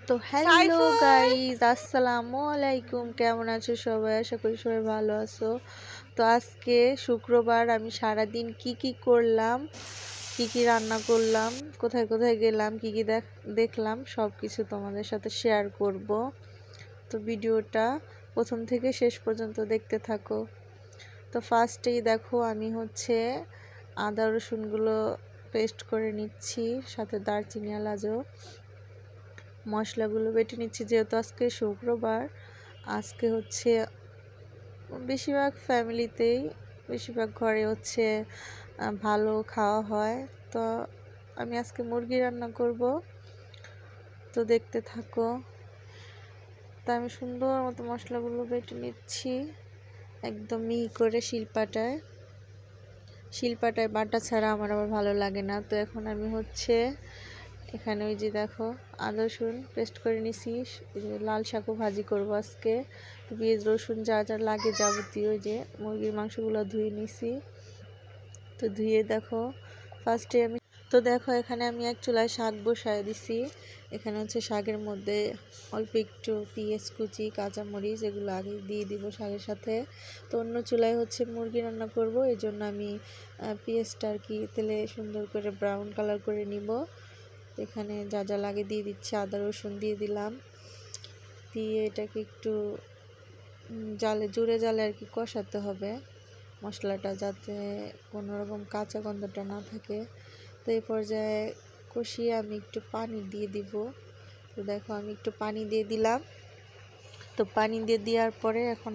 তো hello guys, আসসালামু আলাইকুম। কেমন আছো সবাই? আশা করি সবাই ভালো আছো। তো আজকে শুক্রবার, আমি সারাদিন কি করলাম, কি রান্না করলাম, কোথায় কোথায় গেলাম, কি দেখলাম, সব কিছু তোমাদের সাথে শেয়ার করব। তো ভিডিওটা প্রথম থেকে শেষ পর্যন্ত দেখতে থাকো। তো ফার্স্টেই দেখো, আমি আদা রসুনগুলো পেস্ট করে নিচ্ছি, সাথে দারচিনি এলাচও মশলাগুলো বেটে নিচ্ছি। যেহেতু আজকে শুক্রবার, আজকে বেশিরভাগ ফ্যামিলিতেই, বেশিরভাগ ঘরে ভালো খাওয়া হয়। তো আমি আজকে মুরগি রান্না করব, তো দেখতে থাকো। তা আমি সুন্দর মতো মশলাগুলো বেটে নিচ্ছি, একদম মিহি করে শিলপাটায় বাটা ছাড়া আমার আবার ভালো লাগে না। তো এখন আমি এখানে ওই যে দেখো, আদা রসুন পেস্ট করে নিছি, লাল শাকও ভাজি করব আজকে। পেঁয়াজ রসুন যা যা লাগে যাবতীয়, যে মুরগির মাংসগুলো ধুয়ে নিছি। তো ধুয়ে দেখো ফার্স্টে দেখো এখানে আমি এক চুলায় শাক বসায় দিছি। এখানে শাকের মধ্যে অল্প একটু পেঁয়াজ কুচি, কাঁচামরিচ এগুলো আগে দিয়ে দিব শাকের সাথে। তো অন্য চুলায় মুরগি রান্না করব, এই জন্য আমি পেঁয়াজটা আর কি তেলে সুন্দর করে ব্রাউন কালার করে নিব। এখানে যা যা লাগে দিয়ে দিচ্ছি, আদা রসুন দিয়ে দিলাম, দিয়ে এটাকে একটু জোরে জালে আর কি কষাতে হবে মশলাটা, যাতে কোনো রকম কাঁচা গন্ধটা না থাকে। তো এই পর্যায়ে কষিয়ে আমি একটু পানি দিয়ে দিব। তো দেখো আমি একটু পানি দিয়ে দিলাম। তো পানি দিয়ে দেওয়ার পরে এখন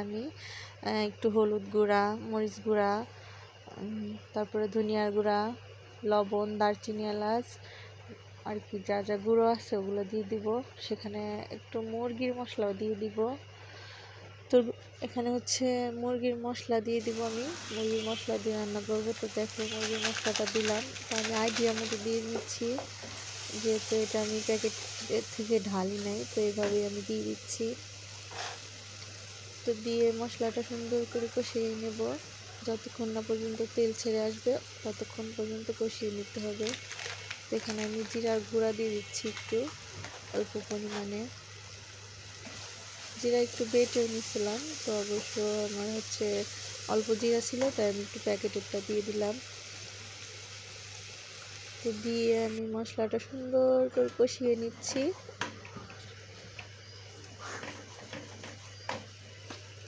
আমি একটু হলুদ গুঁড়া, মরিচ গুঁড়া, তারপরে ধনিয়ার গুঁড়া, লবণ, দারচিনি, এলাচ আর কি যা যা গুঁড়ো আছে ওগুলো দিয়ে দিব। সেখানে একটু মুরগির মশলাও দিয়ে দিব। তো এখানে মুরগির মশলা দিয়ে দিব, আমি মুরগির মশলা দিয়ে রান্না করবো। তো দেখো মুরগির মশলাটা দিলাম। তো আমি আইডিয়া মতো দিয়ে নিচ্ছি, যেহেতু এটা আমি প্যাকেট থেকে ঢালি নাই, তো এইভাবেই আমি দিয়ে দিচ্ছি। তো দিয়ে মশলাটা সুন্দর করে কষিয়ে নেব, যতক্ষণ না পর্যন্ত তেল ছেড়ে আসবে ততক্ষণ পর্যন্ত কষিয়ে নিতে হবে। এখানে আমি জিরার গুঁড়া দিয়ে দিচ্ছি একটু অল্প পরিমাণে, জিরা একটু বেটে নিয়েছিলাম। তো অবশ্য আমার অল্প জিরা ছিল, তাই আমি একটু প্যাকেটেরটা দিয়ে দিলাম। তো দিয়ে আমি মশলাটা সুন্দর করে কষিয়ে নিচ্ছি।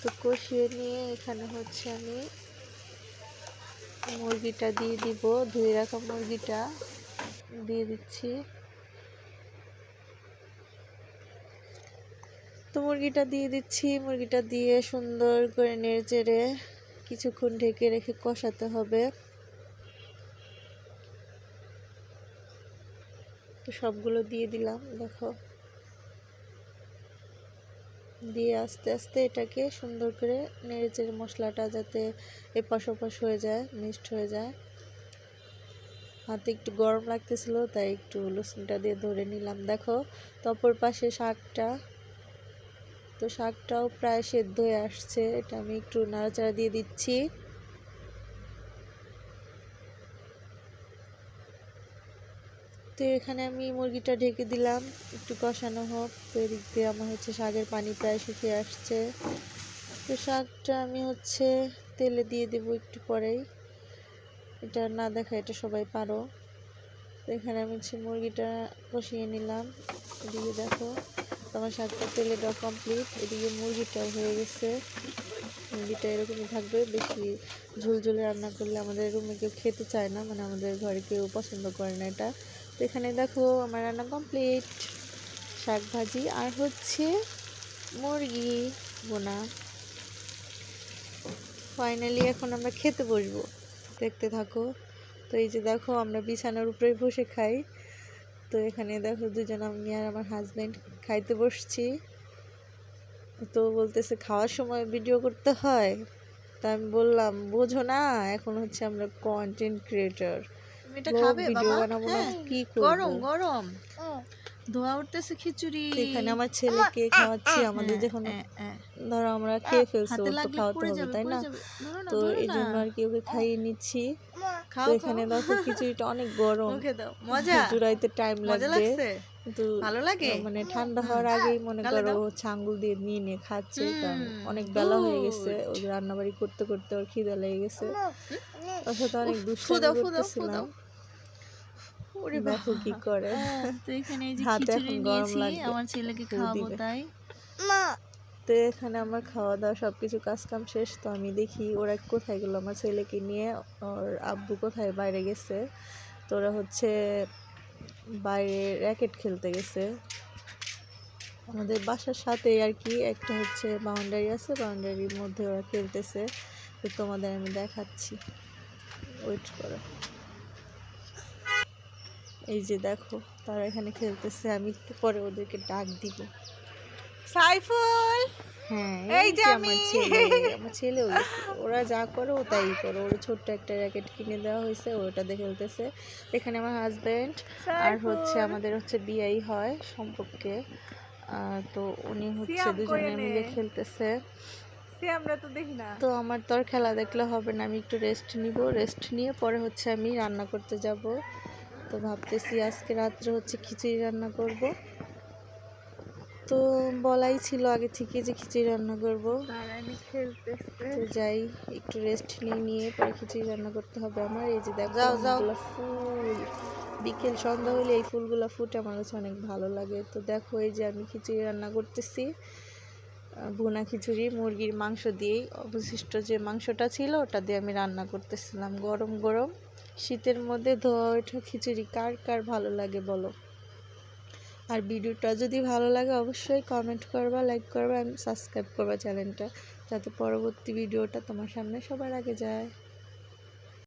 তো কষিয়ে নিয়ে এখানে আমি মুরগিটা দিয়ে দিব, ধুয়ে রাখা মুরগিটা দিয়ে দিচ্ছি। তো মুরগিটা দিয়ে সুন্দর করে নেড়েচেড়ে কিছুক্ষণ ঢেকে রেখে কষাতে হবে। তো সবগুলো দিয়ে দিলাম, দেখো দিয়ে আস্তে আস্তে এটাকে সুন্দর করে নেড়েচেড়ে মশলাটা যাতে এপাশ ওপাশ হয়ে যায়, মিক্সড হয়ে যায়। হাতে একটু গরম লাগতেছিল, তাই একটু লুসিনটা দিয়ে ধরে নিলাম। দেখো তো অপর পাশে শাকটাও প্রায় সেদ্ধ হয়ে আসছে, এটা আমি একটু নাড়াচাড়া দিয়ে দিচ্ছি। তো এখানে আমি মুরগিটা ঢেকে দিলাম, একটু কষানো হোক। তো এদিক দিয়ে আমার শাকের পানি প্রায় শুকিয়ে আসছে। তো শাকটা আমি তেলে দিয়ে দেব একটু পরেই, এটা না দেখা এটা সবাই পারো। তো এখানে আমি মুরগিটা কষিয়ে নিলাম। এদিকে দেখো আমার শাকটা তেলে দেওয়া কমপ্লিট, এদিকে মুরগিটাও হয়ে গেছে। মুরগিটা এরকমই থাকবে, বেশি ঝোলঝোলে রান্না করলে আমাদের রুমে কেউ খেতে চায় না, মানে আমাদের ঘরে কেউ পছন্দ করে না এটা। তো এখানে দেখো আমার রান্না কমপ্লিট, শাক ভাজি আর মুরগি বোনা। ফাইনালি এখন আমরা খেতে বসবো, দেখতে থাকো। তো এই যে দেখো আমরা বিছানার উপরে বসে খাই। তো এখানে দেখো দুজন, আমি আর আমার হাজবেন্ড খাইতে বসছি। তো বলতেছে খাওয়ার সময় ভিডিও করতে হয়। তা আমি বললাম বোঝো না, এখন আমরা কন্টেন্ট ক্রিয়েটর, ভিডিও বানাবো না, কি করব। গরম গরম ধোয়া উঠতেছে খিচুড়ি। এখানে আমার ছেলেকে খাওয়াচ্ছি, আমাদের যখন ধরো আমরা খেয়ে ফেলছি, ওর তো খাওয়াতে হবে তাই না। তো এই জন্য আর কি ওকে খাইয়ে নিচ্ছি। তো এখানে দেখো খিচুড়িটা অনেক গরম, জুড়াইতে টাইম লাগবে, কিন্তু ভালো লাগে মানে ঠান্ডা হওয়ার আগেই মনে গালে করো দাও। ও হচ্ছে আঙ্গুল দিয়ে নিয়ে নিয়ে খাচ্ছে, কারণ অনেক হুম, বেলা হয়ে গেছে, good. ওই রান্নাবাড়ি করতে করতে ওর খিদে লেগে গেছে। ওর সাথে অনেক উফ, ফু দুষ্টামি দাও ফু দাও ফু করতেছিলাম। দাও। ওরে দেখো কি বাবা। করে। তো এখানে এই যে হাতে খিচুড়ি এখন গরম নিয়েছি লাগবে, আমার ছেলেকে ফু খাওয়াবো দিবে। তাই। তো এখানে আমার খাওয়া দাওয়া সবকিছু কাজ কাম শেষ। তো আমি দেখি ওরা কোথায় গেলো, আমার ছেলেকে নিয়ে ওর আব্বু কোথায় বাইরে গেছে। তো ওরা হচ্ছে বাইরে র্যাকেট খেলতে গেছে। আমাদের বাসার সাথে আর কি একটা হচ্ছে বাউন্ডারি আছে, বাউন্ডারির মধ্যে ওরা খেলতেছে। তো তোমাদের আমি দেখাচ্ছি, ওয়েট করো। এই যে দেখো তারা এখানে খেলতেছে, আমি একটু পরে ওদেরকে ডাক দিব। সাইফুল, হ্যাঁ এই এই যে যে আমি। আমার ছেলেও গেছে। ওরা যা করে ও তাই করে। ওর ছোট্ট একটা র্যাকেট কিনে দেওয়া হয়েছে, ওটাতে খেলতেছে। এখানে আমার হাজবেন্ড আর হচ্ছে সাইফুল, আমাদের হচ্ছে বিয়াই হয় সম্পর্কে। তো উনি হচ্ছে সিয়াম কই দুজনে এনে? মিলে খেলতেছে। আমরা তো দেখি না। তো আমার তো আর খেলা দেখলে হবে না, আমি একটু রেস্ট নিব। রেস্ট নিয়ে পরে হচ্ছে আমি রান্না করতে যাব। তো ভাবতেছি আজকে রাত্রে হচ্ছে খিচুড়ি রান্না করব। তো বলাই ছিল আগে থেকে যে খিচুড়ি রান্না করব। তারানি খেলতেছে। তো যাই, একটু রেস্ট নিয়ে পরে খিচুড়ি রান্না করতে হবে আমার। এই যে দেখো যাও যাও। অনেকগুলো ফুল, বিকেল সন্ধ্যা হলে এই ফুলগুলো ফুটে, আমার কাছে অনেক ভালো লাগে। তো দেখো এই যে আমি খিচুড়ি রান্না করতেছি, ভুনা খিচুড়ি মুরগির মাংস দিয়েই। অবশিষ্ট যে মাংসটা ছিল ওটা দিয়ে আমি রান্না করতেছিলাম, গরম গরম শীতের মধ্যে ধোয়া ওঠা খিচুড়ি কার কার ভালো লাগে বলো। আর ভিডিওটা যদি ভালো লাগে অবশ্যই কমেন্ট করবা, লাইক করবা, সাবস্ক্রাইব করবা চ্যানেলটা, যাতে পরবর্তী ভিডিওটা তোমার সামনে সবার আগে যায়।